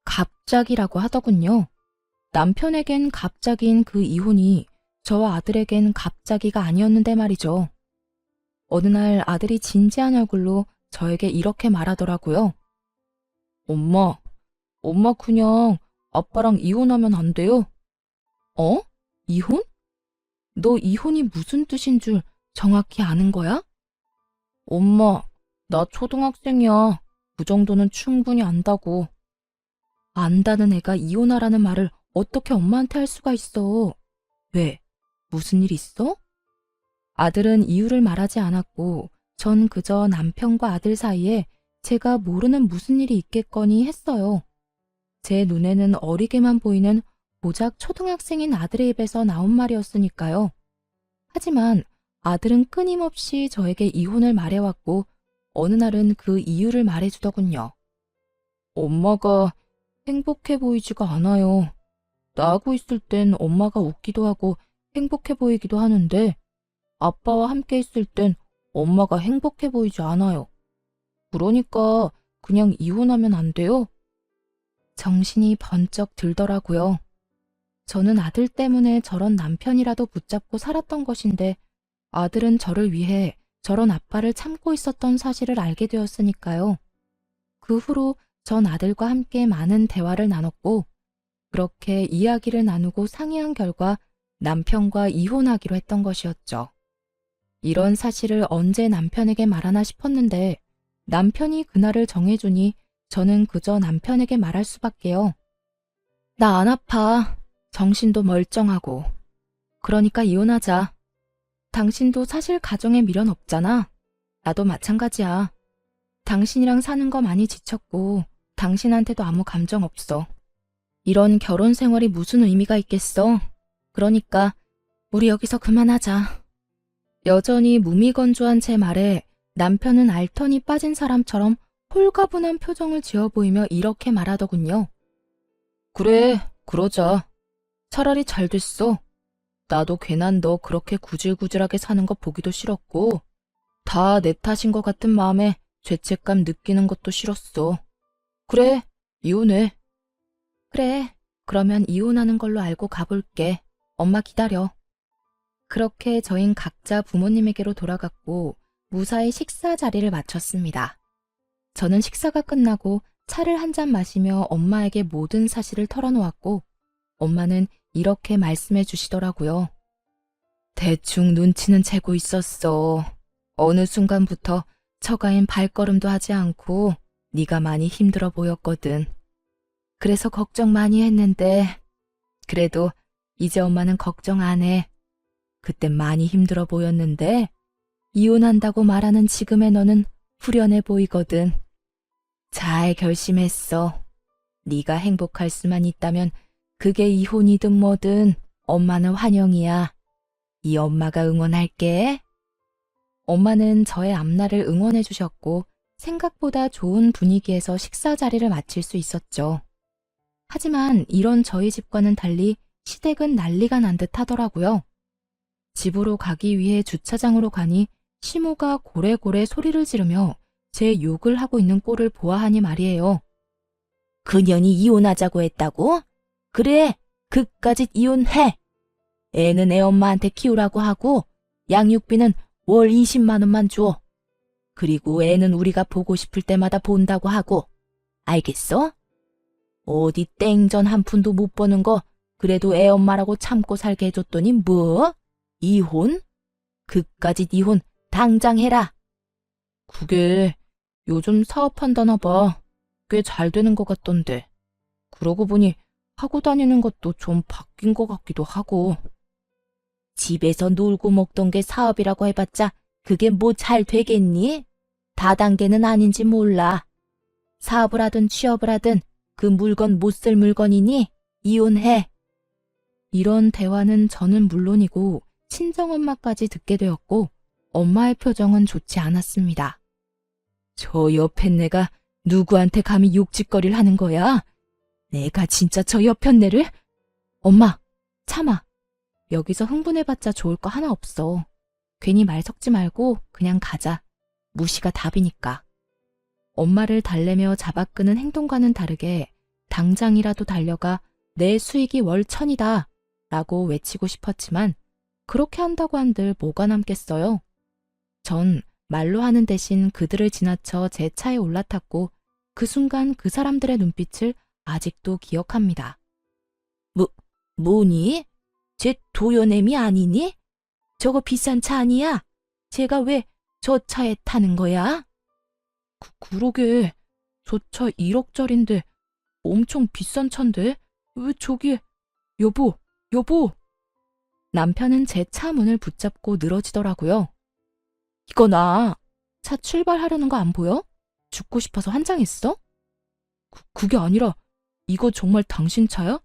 갑자기라고 하더군요. 남편에겐 갑자기인 그 이혼이 저와 아들에겐 갑자기가 아니었는데 말이죠. 어느 날 아들이 진지한 얼굴로 저에게 이렇게 말하더라고요. 엄마 그냥 아빠랑 이혼하면 안 돼요? 어? 이혼? 너 이혼이 무슨 뜻인 줄 정확히 아는 거야? 엄마, 나 초등학생이야. 그 정도는 충분히 안다고. 안다는 애가 이혼하라는 말을 어떻게 엄마한테 할 수가 있어? 왜? 무슨 일 있어? 아들은 이유를 말하지 않았고 전 그저 남편과 아들 사이에 제가 모르는 무슨 일이 있겠거니 했어요. 제 눈에는 어리게만 보이는 고작 초등학생인 아들의 입에서 나온 말이었으니까요. 하지만 아들은 끊임없이 저에게 이혼을 말해왔고 어느 날은 그 이유를 말해주더군요. 엄마가 행복해 보이지가 않아요. 나하고 있을 땐 엄마가 웃기도 하고 행복해 보이기도 하는데 아빠와 함께 있을 땐 엄마가 행복해 보이지 않아요. 그러니까 그냥 이혼하면 안 돼요? 정신이 번쩍 들더라고요. 저는 아들 때문에 저런 남편이라도 붙잡고 살았던 것인데 아들은 저를 위해 저런 아빠를 참고 있었던 사실을 알게 되었으니까요. 그 후로 전 아들과 함께 많은 대화를 나눴고 그렇게 이야기를 나누고 상의한 결과 남편과 이혼하기로 했던 것이었죠. 이런 사실을 언제 남편에게 말하나 싶었는데 남편이 그날을 정해주니 저는 그저 남편에게 말할 수밖에요. 나 안 아파. 정신도 멀쩡하고. 그러니까 이혼하자. 당신도 사실 가정에 미련 없잖아. 나도 마찬가지야. 당신이랑 사는 거 많이 지쳤고 당신한테도 아무 감정 없어. 이런 결혼 생활이 무슨 의미가 있겠어. 그러니까 우리 여기서 그만하자. 여전히 무미건조한 제 말에 남편은 알턴이 빠진 사람처럼 홀가분한 표정을 지어 보이며 이렇게 말하더군요. 그래, 그러자. 차라리 잘 됐어. 나도 괜한 너 그렇게 구질구질하게 사는 거 보기도 싫었고 다 내 탓인 것 같은 마음에 죄책감 느끼는 것도 싫었어. 그래, 이혼해. 그래, 그러면 이혼하는 걸로 알고 가볼게. 엄마 기다려. 그렇게 저흰 각자 부모님에게로 돌아갔고 무사히 식사 자리를 마쳤습니다. 저는 식사가 끝나고 차를 한 잔 마시며 엄마에게 모든 사실을 털어놓았고 엄마는 이렇게 말씀해 주시더라고요. 대충 눈치는 채고 있었어. 어느 순간부터 처가엔 발걸음도 하지 않고 네가 많이 힘들어 보였거든. 그래서 걱정 많이 했는데 그래도 이제 엄마는 걱정 안 해. 그땐 많이 힘들어 보였는데 이혼한다고 말하는 지금의 너는 후련해 보이거든. 잘 결심했어. 네가 행복할 수만 있다면 그게 이혼이든 뭐든 엄마는 환영이야. 이 엄마가 응원할게. 엄마는 저의 앞날을 응원해 주셨고 생각보다 좋은 분위기에서 식사 자리를 마칠 수 있었죠. 하지만 이런 저희 집과는 달리 시댁은 난리가 난 듯 하더라고요. 집으로 가기 위해 주차장으로 가니 시모가 고래고래 소리를 지르며 제 욕을 하고 있는 꼴을 보아하니 말이에요. 그년이 이혼하자고 했다고? 그래, 그까짓 이혼해. 애는 애 엄마한테 키우라고 하고 양육비는 월 20만 원만 줘. 그리고 애는 우리가 보고 싶을 때마다 본다고 하고. 알겠어? 어디 땡전 한 푼도 못 버는 거 그래도 애 엄마라고 참고 살게 해줬더니 뭐? 이혼? 그까짓 이혼 당장 해라. 그게 요즘 사업한다나 봐. 꽤 잘 되는 것 같던데. 그러고 보니 하고 다니는 것도 좀 바뀐 것 같기도 하고. 집에서 놀고 먹던 게 사업이라고 해봤자 그게 뭐 잘 되겠니? 다단계는 아닌지 몰라. 사업을 하든 취업을 하든 그 물건 못 쓸 물건이니 이혼해. 이런 대화는 저는 물론이고 친정엄마까지 듣게 되었고 엄마의 표정은 좋지 않았습니다. 저 옆엔내가 누구한테 감히 욕짓거리를 하는 거야? 내가 진짜 저 옆엔내를? 엄마, 참아. 여기서 흥분해봤자 좋을 거 하나 없어. 괜히 말 섞지 말고 그냥 가자. 무시가 답이니까. 엄마를 달래며 잡아끄는 행동과는 다르게 당장이라도 달려가 내 수익이 월 1,000이다 라고 외치고 싶었지만 그렇게 한다고 한들 뭐가 남겠어요? 전 말로 하는 대신 그들을 지나쳐 제 차에 올라탔고 그 순간 그 사람들의 눈빛을 아직도 기억합니다. 뭐니? 쟤 도연애미 아니니? 저거 비싼 차 아니야? 쟤가 왜 저 차에 타는 거야? 그러게. 저 차 1억짜린데 엄청 비싼 차인데 왜 저기에. 여보. 남편은 제 차 문을 붙잡고 늘어지더라고요. 이거 나 차 출발하려는 거 안 보여? 죽고 싶어서 환장했어? 그게 아니라 이거 정말 당신 차야?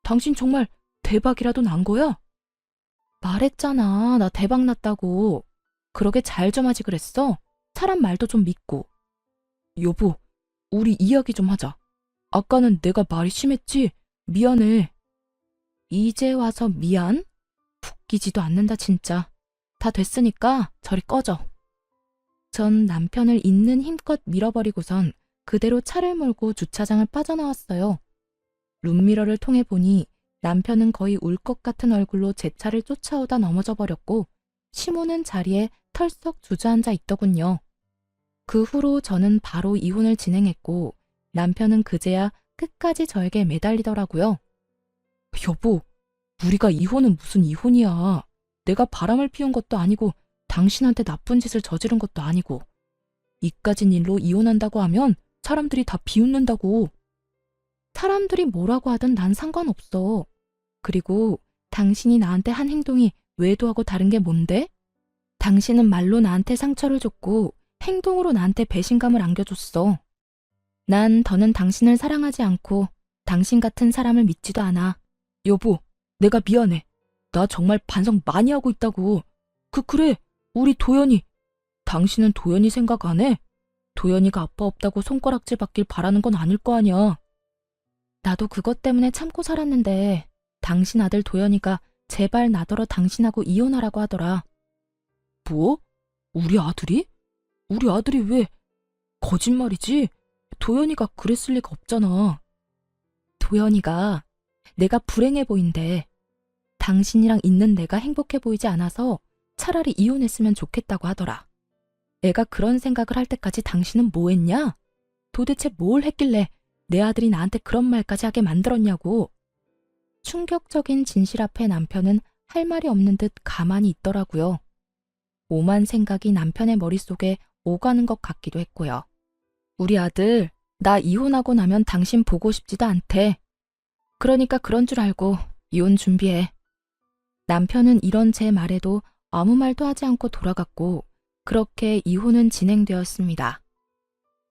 당신 정말 대박이라도 난 거야? 말했잖아. 나 대박 났다고. 그러게 잘 좀 하지 그랬어? 사람 말도 좀 믿고. 여보, 우리 이야기 좀 하자. 아까는 내가 말이 심했지? 미안해. 이제 와서 미안? 웃기지도 않는다 진짜. 다 됐으니까 저리 꺼져. 전 남편을 있는 힘껏 밀어버리고선 그대로 차를 몰고 주차장을 빠져나왔어요. 룸미러를 통해 보니 남편은 거의 울 것 같은 얼굴로 제 차를 쫓아오다 넘어져 버렸고 시모는 자리에 털썩 주저앉아 있더군요. 그 후로 저는 바로 이혼을 진행했고 남편은 그제야 끝까지 저에게 매달리더라고요. 여보, 우리가 이혼은 무슨 이혼이야. 내가 바람을 피운 것도 아니고 당신한테 나쁜 짓을 저지른 것도 아니고. 이까진 일로 이혼한다고 하면 사람들이 다 비웃는다고. 사람들이 뭐라고 하든 난 상관없어. 그리고 당신이 나한테 한 행동이 외도하고 다른 게 뭔데? 당신은 말로 나한테 상처를 줬고 행동으로 나한테 배신감을 안겨줬어. 난 더는 당신을 사랑하지 않고 당신 같은 사람을 믿지도 않아. 여보, 내가 미안해. 나 정말 반성 많이 하고 있다고. 그래, 우리 도연이. 당신은 도연이 생각 안 해? 도연이가 아빠 없다고 손가락질 받길 바라는 건 아닐 거 아니야. 나도 그것 때문에 참고 살았는데 당신 아들 도연이가 제발 나더러 당신하고 이혼하라고 하더라. 뭐? 우리 아들이? 우리 아들이 왜? 거짓말이지? 도연이가 그랬을 리가 없잖아. 도연이가 내가 불행해 보인대. 당신이랑 있는 내가 행복해 보이지 않아서 차라리 이혼했으면 좋겠다고 하더라. 애가 그런 생각을 할 때까지 당신은 뭐 했냐? 도대체 뭘 했길래 내 아들이 나한테 그런 말까지 하게 만들었냐고. 충격적인 진실 앞에 남편은 할 말이 없는 듯 가만히 있더라고요. 오만 생각이 남편의 머릿속에 오가는 것 같기도 했고요. 우리 아들, 나 이혼하고 나면 당신 보고 싶지도 않대. 그러니까 그런 줄 알고 이혼 준비해. 남편은 이런 제 말에도 아무 말도 하지 않고 돌아갔고 그렇게 이혼은 진행되었습니다.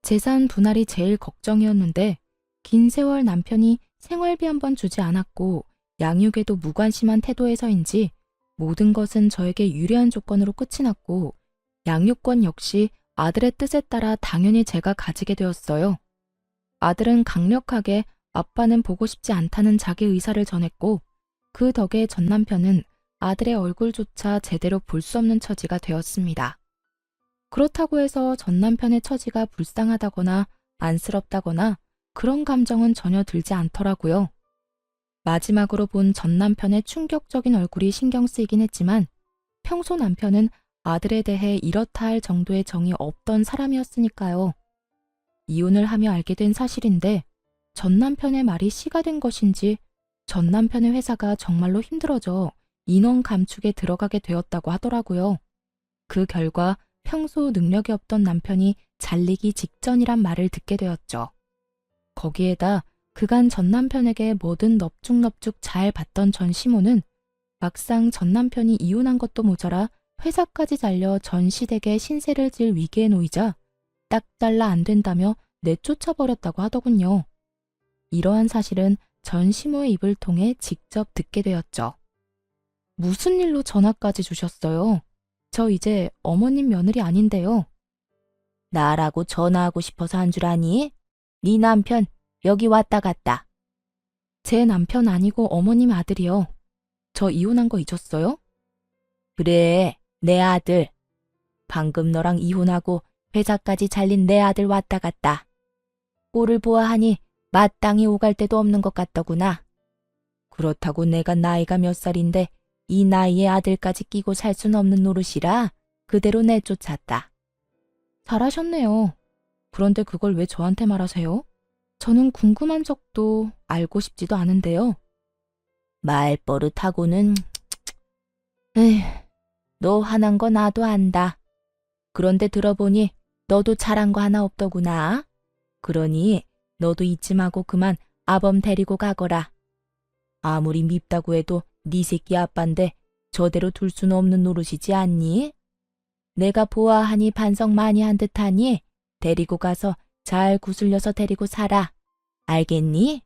재산 분할이 제일 걱정이었는데 긴 세월 남편이 생활비 한 번 주지 않았고 양육에도 무관심한 태도에서인지 모든 것은 저에게 유리한 조건으로 끝이 났고 양육권 역시 아들의 뜻에 따라 당연히 제가 가지게 되었어요. 아들은 강력하게 아빠는 보고 싶지 않다는 자기 의사를 전했고 그 덕에 전 남편은 아들의 얼굴조차 제대로 볼 수 없는 처지가 되었습니다. 그렇다고 해서 전 남편의 처지가 불쌍하다거나 안쓰럽다거나 그런 감정은 전혀 들지 않더라고요. 마지막으로 본 전 남편의 충격적인 얼굴이 신경 쓰이긴 했지만 평소 남편은 아들에 대해 이렇다 할 정도의 정이 없던 사람이었으니까요. 이혼을 하며 알게 된 사실인데 전 남편의 말이 씨가 된 것인지 전 남편의 회사가 정말로 힘들어져 인원 감축에 들어가게 되었다고 하더라고요. 그 결과 평소 능력이 없던 남편이 잘리기 직전이란 말을 듣게 되었죠. 거기에다 그간 전 남편에게 뭐든 넙죽넙죽 잘 받던 전 시모는 막상 전 남편이 이혼한 것도 모자라 회사까지 잘려 전 시댁에 신세를 질 위기에 놓이자 딱 잘라 안 된다며 내쫓아버렸다고 하더군요. 이러한 사실은 전 시모의 입을 통해 직접 듣게 되었죠. 무슨 일로 전화까지 주셨어요? 저 이제 어머님 며느리 아닌데요. 나라고 전화하고 싶어서 한 줄 아니? 네 남편 여기 왔다 갔다. 제 남편 아니고 어머님 아들이요. 저 이혼한 거 잊었어요? 그래, 내 아들. 방금 너랑 이혼하고 회사까지 잘린 내 아들 왔다 갔다. 꼴을 보아하니 마땅히 오갈 데도 없는 것 같더구나. 그렇다고 내가 나이가 몇 살인데 이 나이에 아들까지 끼고 살 순 없는 노릇이라 그대로 내쫓았다. 잘하셨네요. 그런데 그걸 왜 저한테 말하세요? 저는 궁금한 적도 알고 싶지도 않은데요. 말버릇하고는 에휴, 너 화난 거 나도 안다. 그런데 들어보니 너도 잘한 거 하나 없더구나. 그러니 너도 잊지 마고 그만 아범 데리고 가거라. 아무리 밉다고 해도 네 새끼 아빠인데 저대로 둘 수는 없는 노릇이지 않니? 내가 보아하니 반성 많이 한 듯하니 데리고 가서 잘 구슬려서 데리고 살아. 알겠니?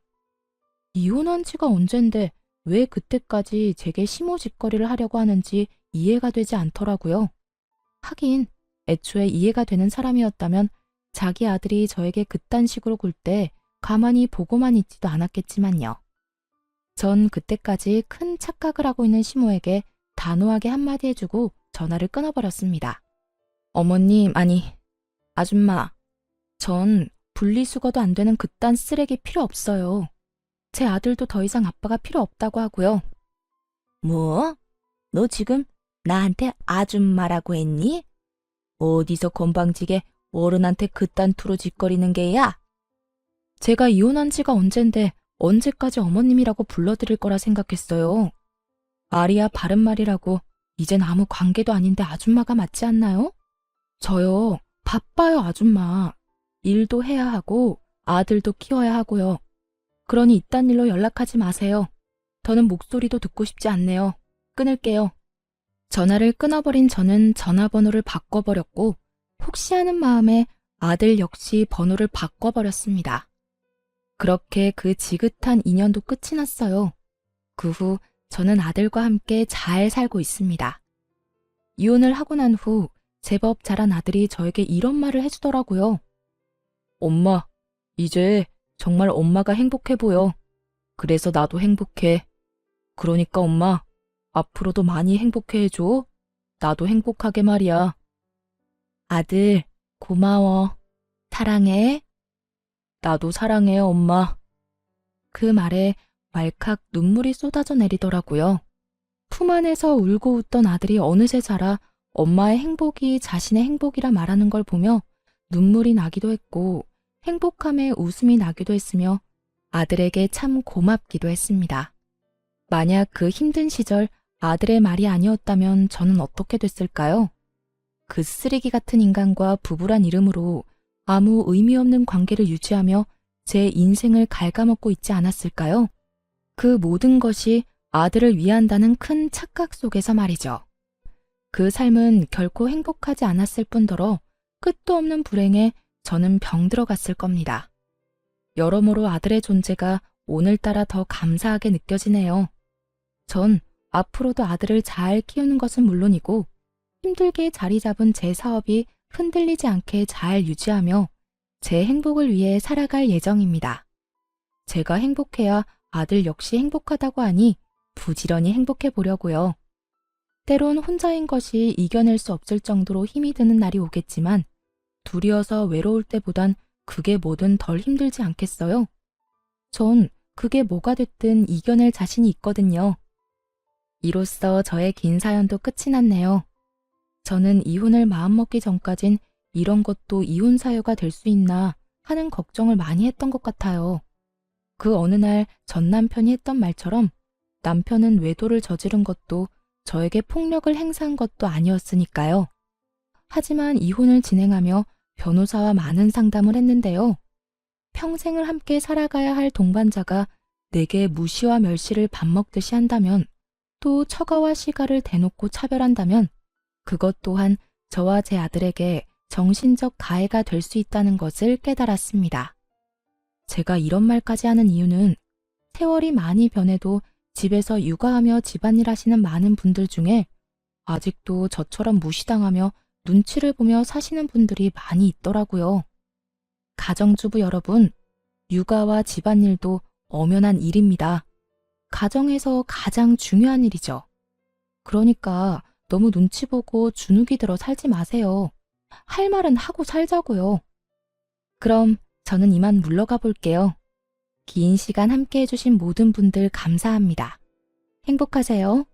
이혼한 지가 언젠데 왜 그때까지 제게 시모짓거리를 하려고 하는지 이해가 되지 않더라고요. 하긴 애초에 이해가 되는 사람이었다면 자기 아들이 저에게 그딴 식으로 굴 때 가만히 보고만 있지도 않았겠지만요. 전 그때까지 큰 착각을 하고 있는 시모에게 단호하게 한마디 해주고 전화를 끊어버렸습니다. 어머님, 아니, 아줌마, 전 분리수거도 안 되는 그딴 쓰레기 필요 없어요. 제 아들도 더 이상 아빠가 필요 없다고 하고요. 뭐? 너 지금 나한테 아줌마라고 했니? 어디서 건방지게 어른한테 그딴 투로 짓거리는 게야? 제가 이혼한 지가 언젠데 언제까지 어머님이라고 불러드릴 거라 생각했어요. 말이야 바른 말이라고 이젠 아무 관계도 아닌데 아줌마가 맞지 않나요? 저요, 바빠요 아줌마. 일도 해야 하고 아들도 키워야 하고요. 그러니 이딴 일로 연락하지 마세요. 더는 목소리도 듣고 싶지 않네요. 끊을게요. 전화를 끊어버린 저는 전화번호를 바꿔버렸고 혹시 하는 마음에 아들 역시 번호를 바꿔버렸습니다. 그렇게 그 지긋한 인연도 끝이 났어요. 그 후 저는 아들과 함께 잘 살고 있습니다. 이혼을 하고 난 후 제법 자란 아들이 저에게 이런 말을 해주더라고요. 엄마, 이제 정말 엄마가 행복해 보여. 그래서 나도 행복해. 그러니까 엄마, 앞으로도 많이 행복해 해줘. 나도 행복하게 말이야. 아들, 고마워. 사랑해. 나도 사랑해, 엄마. 그 말에 왈칵 눈물이 쏟아져 내리더라고요. 품 안에서 울고 웃던 아들이 어느새 자라 엄마의 행복이 자신의 행복이라 말하는 걸 보며 눈물이 나기도 했고 행복함에 웃음이 나기도 했으며 아들에게 참 고맙기도 했습니다. 만약 그 힘든 시절 아들의 말이 아니었다면 저는 어떻게 됐을까요? 그 쓰레기 같은 인간과 부부란 이름으로 아무 의미 없는 관계를 유지하며 제 인생을 갉아먹고 있지 않았을까요? 그 모든 것이 아들을 위한다는 큰 착각 속에서 말이죠. 그 삶은 결코 행복하지 않았을 뿐더러 끝도 없는 불행에 저는 병들어 갔을 겁니다. 여러모로 아들의 존재가 오늘따라 더 감사하게 느껴지네요. 전 앞으로도 아들을 잘 키우는 것은 물론이고 힘들게 자리 잡은 제 사업이 흔들리지 않게 잘 유지하며 제 행복을 위해 살아갈 예정입니다. 제가 행복해야 아들 역시 행복하다고 하니 부지런히 행복해 보려고요. 때론 혼자인 것이 이겨낼 수 없을 정도로 힘이 드는 날이 오겠지만 둘이어서 외로울 때보단 그게 뭐든 덜 힘들지 않겠어요? 전 그게 뭐가 됐든 이겨낼 자신이 있거든요. 이로써 저의 긴 사연도 끝이 났네요. 저는 이혼을 마음먹기 전까진 이런 것도 이혼 사유가 될 수 있나 하는 걱정을 많이 했던 것 같아요. 그 어느 날 전 남편이 했던 말처럼 남편은 외도를 저지른 것도 저에게 폭력을 행사한 것도 아니었으니까요. 하지만 이혼을 진행하며 변호사와 많은 상담을 했는데요. 평생을 함께 살아가야 할 동반자가 내게 무시와 멸시를 밥 먹듯이 한다면, 또 처가와 시가를 대놓고 차별한다면 그것 또한 저와 제 아들에게 정신적 가해가 될 수 있다는 것을 깨달았습니다. 제가 이런 말까지 하는 이유는 세월이 많이 변해도 집에서 육아하며 집안일 하시는 많은 분들 중에 아직도 저처럼 무시당하며 눈치를 보며 사시는 분들이 많이 있더라고요. 가정주부 여러분, 육아와 집안일도 엄연한 일입니다. 가정에서 가장 중요한 일이죠. 그러니까 너무 눈치 보고 주눅이 들어 살지 마세요. 할 말은 하고 살자고요. 그럼 저는 이만 물러가 볼게요. 긴 시간 함께 해주신 모든 분들 감사합니다. 행복하세요.